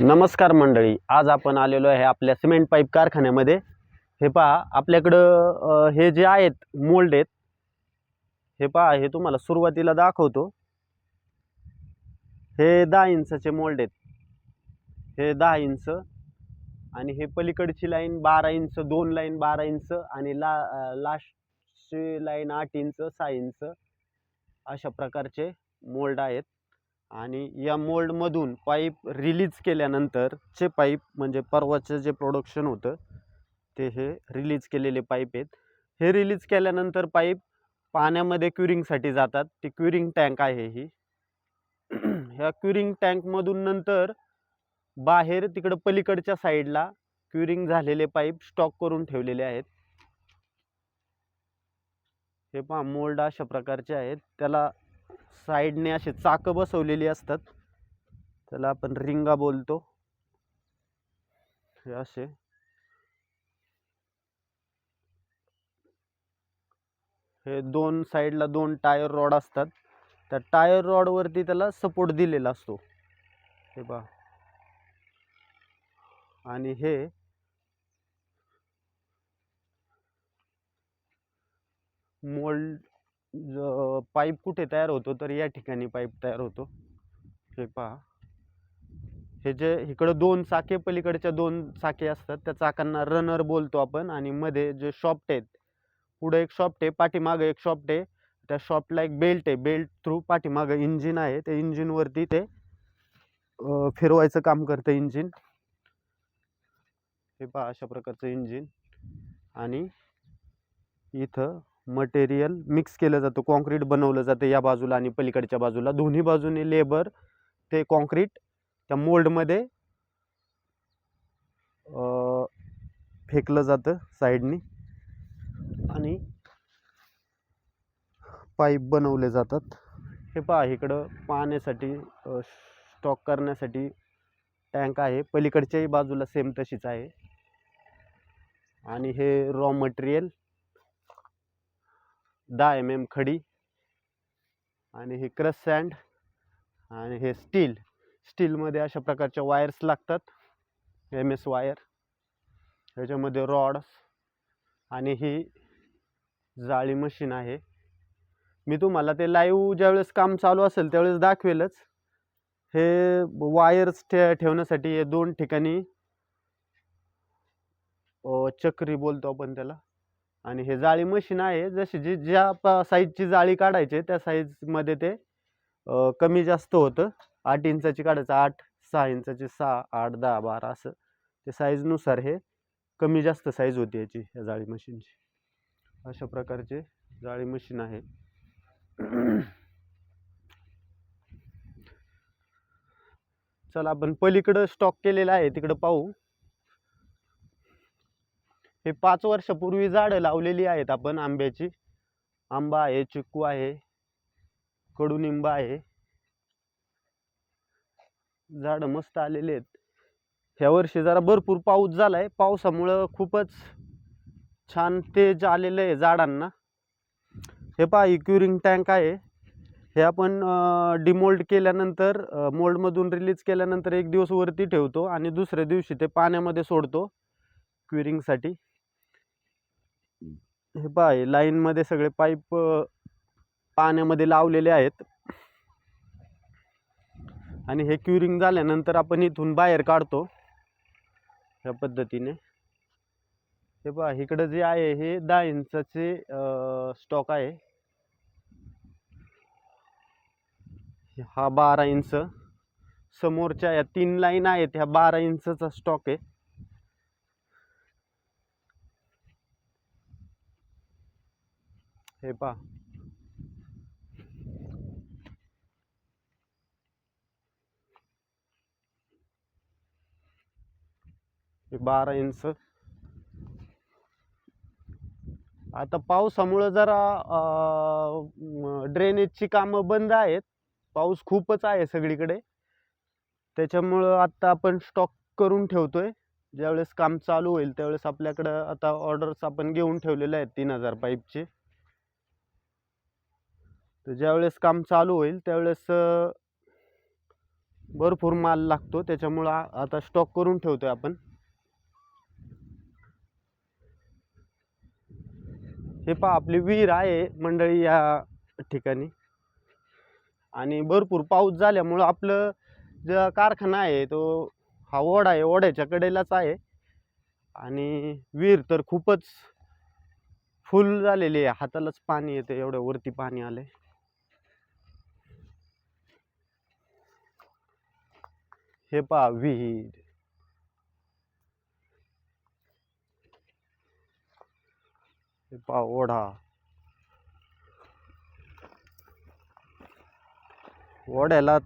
नमस्कार मंडळी, आज आपण आलेलो आहे आपल्या सिमेंट पाईप कारखान्यामध्ये। हे पहा आपल्याकडं हे जे आहेत मोल्ड आहेत। हे पहा, हे तुम्हाला सुरुवातीला दाखवतो। हे 10 इंचचे मोल्ड आहेत। हे 10 इंच आणि हे पलीकडची लाईन 12 इंच, दोन लाईन 12 इंच आणि लास्टची लाईन 8 इंच 6 इंच अशा प्रकारचे मोल्ड आहेत। आणि या मोल्ड मधून पाईप रिलीज केल्यानंतर चे पाईप म्हणजे परवाचं जे प्रोडक्शन होतं ते हे रिलीज केलेले पाईप आहेत। हे रिलीज केल्यानंतर पाईप पाण्यामध्ये क्युरिंगसाठी जातात। ती क्युरिंग टँक आहे ही। ह्या क्युरिंग टँक मधून नंतर बाहेर तिकडे पलीकडच्या साईडला क्युरिंग झालेले पाईप स्टॉक करून ठेवलेले आहेत। हे पहा, मोल्ड अशा प्रकारचे आहेत। त्याला साइडने असे चाक बसवलेली असतात, त्याला आपण रिंगा बोलतो। हे असे हे दोन साइडला दोन टायर रॉड असतात। त्या टायर रॉड वरती त्याला सपोर्ट दिलेला असतो। हे पहा, आणि हे मोल्ड पाईप कुठे तयार होतो तर या ठिकाणी पाईप तयार होतो। हे पहा, हे जे इकडे दोन चाके पलीकडच्या दोन चाके असतात त्या चाकांना रनर बोलतो आपण। आणि मध्ये जे शॉफ्ट आहेत, पुढे एक शॉफ्ट आहे, पाठीमागे एक शॉफ्ट आहे। त्या शॉफ्टला एक बेल्ट आहे, बेल्ट थ्रू पाठीमागे इंजिन आहे। त्या इंजिन वरती ते फिरवायचं काम करतं इंजिन। हे पहा, अशा प्रकारचं इंजिन। आणि इथं मटेरियल मिक्स केलं जातं, कॉन्क्रीट बनवलं जातं या बाजूला आणि पलीकडच्या बाजूला। दोन्ही बाजूने लेबर ते कॉन्क्रीट त्या मोल्डमध्ये फेकलं जातं साईडनी आणि पाईप बनवले जातात। हे पहा, इकडं पाण्यासाठी स्टॉक करण्यासाठी टँक आहे, पलीकडच्याही बाजूला सेम तशीच आहे। आणि हे रॉ मटेरियल 10 mm खडी आणि हे क्रश सँड आणि हे स्टीलमध्ये अशा प्रकारच्या वायर्स लागतात, MS वायर। ह्याच्यामध्ये रॉड्स आणि ही जाळी मशीन आहे। मी तुम्हाला ते लाईव्ह ज्यावेळेस काम चालू असेल त्यावेळेस दाखवेलच। हे वायर्स ठेवण्यासाठी हे दोन ठिकाणी चक्री बोलतो आपण त्याला। आणि हे जाळी मशीन आहे, जशी ज्या साईजची जाळी काढायची त्या साईज मध्ये ते कमी जास्त होतं। 8 इंचाची काढायचं 8, 6 इंचाची 6, 8, 10, 12 असं ते साईज नुसार हे कमी जास्त साईज होती याची, या जाळी मशीनची। अशा प्रकारचे जाळी मशीन आहे। चला आपण पलीकडे स्टॉक केलेला आहे तिकडे पाहू। हे 5 वर्षापूर्वी झाडं लावलेली आहेत आपण आंब्याची। आंबा आहे, चिक्कू आहे, कडुनिंब आहे। झाडं मस्त आलेले आहेत। ह्या वर्षी जरा भरपूर पाऊस झालाय, पावसामुळे खूपच छान तेज आलेलं आहे झाडांना। हे पहा, ही क्युरिंग टँक आहे। हे आपण डिमोल्ड केल्यानंतर मोल्ड मधून रिलीज केल्यानंतर एक दिवस वरती ठेवतो आणि दुसऱ्या दिवशी ते पाण्यामध्ये सोडतो क्युरिंग साठी। हे पहा, लाईन मध्ये सगळे पाईप पाण्यामध्ये लावलेले आहेत। आणि हे क्युरिंग झाल्यानंतर आपण इथून बाहेर काढतो या पद्धतीने। हे पहा, इकडे जे आहे हे 10 इंचाचे स्टॉक आहे। हा 12 इंच, समोरच्या या 3 लाईन आहेत ह्या 12 इंचचा स्टॉक आहे। हे पहा, हे 12 इंच। आता पावसामुळे जरा ड्रेनेजची कामं बंद आहेत, पाऊस खूपच आहे सगळीकडे। त्याच्यामुळे आता आपण स्टॉक करून ठेवतोय, ज्यावेळेस काम चालू होईल त्यावेळेस आपल्याकडे आता ऑर्डर्स आपण घेऊन ठेवलेले आहेत 3000 पाईपचे। तर ज्यावेळेस काम चालू होईल त्यावेळेस भरपूर माल लागतो, त्याच्यामुळं आता स्टॉक करून ठेवतोय आपण. हे पहा आपली विहीर आहे मंडळी या ठिकाणी, आणि भरपूर पाऊस झाल्यामुळं आपलं जो कारखाना आहे तो हा ओढा आहे, ओढ्याच्या कडेलाच आहे. आणि विहीर तर खूपच फुल झालेली आहे, हातालाच पाणी येते, एवढ्या वरती पाणी आलंय. हे पहा विहीर, हे पहा ओढा. ओढ्याला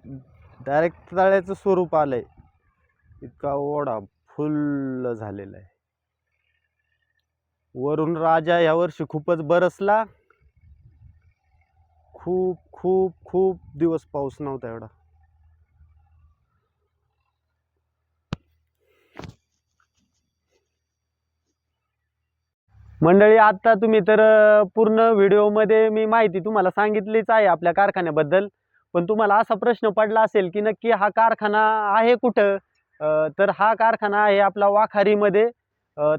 डायरेक्ट तळ्याचं स्वरूप आलंय, इतका ओढा फुल झालेला आहे. वरून राजा यावर्षी खूपच बरसला, खूप खूप खूप दिवस पाऊस नव्हता एवढा. मंडळी आता तुम्ही तर पूर्ण व्हिडिओमध्ये मी माहिती तुम्हाला सांगितलीच आहे आपल्या कारखान्याबद्दल, पण तुम्हाला असा प्रश्न पडला असेल की नक्की हा कारखाना आहे कुठं. तर हा कारखाना आहे आपला वाखारीमध्ये,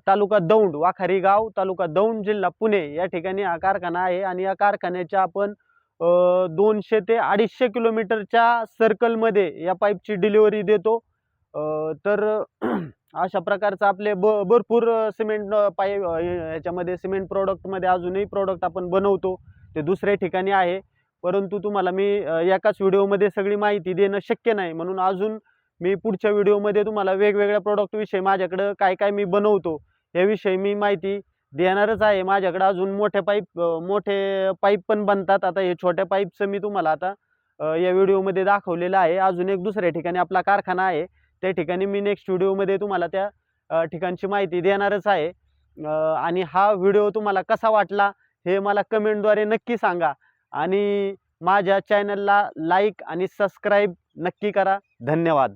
तालुका दौंड, वाखारी गाव, तालुका दौंड, जिल्हा पुणे या ठिकाणी हा कारखाना आहे. आणि या कारखान्याच्या आपण 200 ते 250 किलोमीटरच्या सर्कलमध्ये या पाईपची डिलिव्हरी देतो. तर अशा प्रकारचं आपले भरपूर सिमेंट पाईप याच्यामध्ये सिमेंट प्रोडक्टमध्ये अजूनही प्रोडक्ट आपण बनवतो, ते दुसऱ्या ठिकाणी आहे. परंतु तुम्हाला मी एकाच व्हिडिओमध्ये सगळी माहिती देणं शक्य नाही, म्हणून अजून मी पुढच्या व्हिडिओमध्ये तुम्हाला वेगवेगळ्या प्रोडक्टविषयी, माझ्याकडं काय काय मी बनवतो याविषयी मी माहिती देणारच आहे. माझ्याकडे अजून मोठे पाईप पण बनतात. आता हे छोट्या पाईपचं मी तुम्हाला आता या व्हिडिओमध्ये दाखवलेलं आहे. अजून एक दुसऱ्या ठिकाणी आपला कारखाना आहे, त्या ठिकाणी मी नेक्स्ट व्हिडिओमध्ये तुम्हाला त्या ठिकाणची माहिती देणारच आहे. आणि हा व्हिडिओ तुम्हाला कसा वाटला हे मला कमेंटद्वारे नक्की सांगा. आणि माझ्या चॅनलला लाईक आणि सबस्क्राईब नक्की करा. धन्यवाद.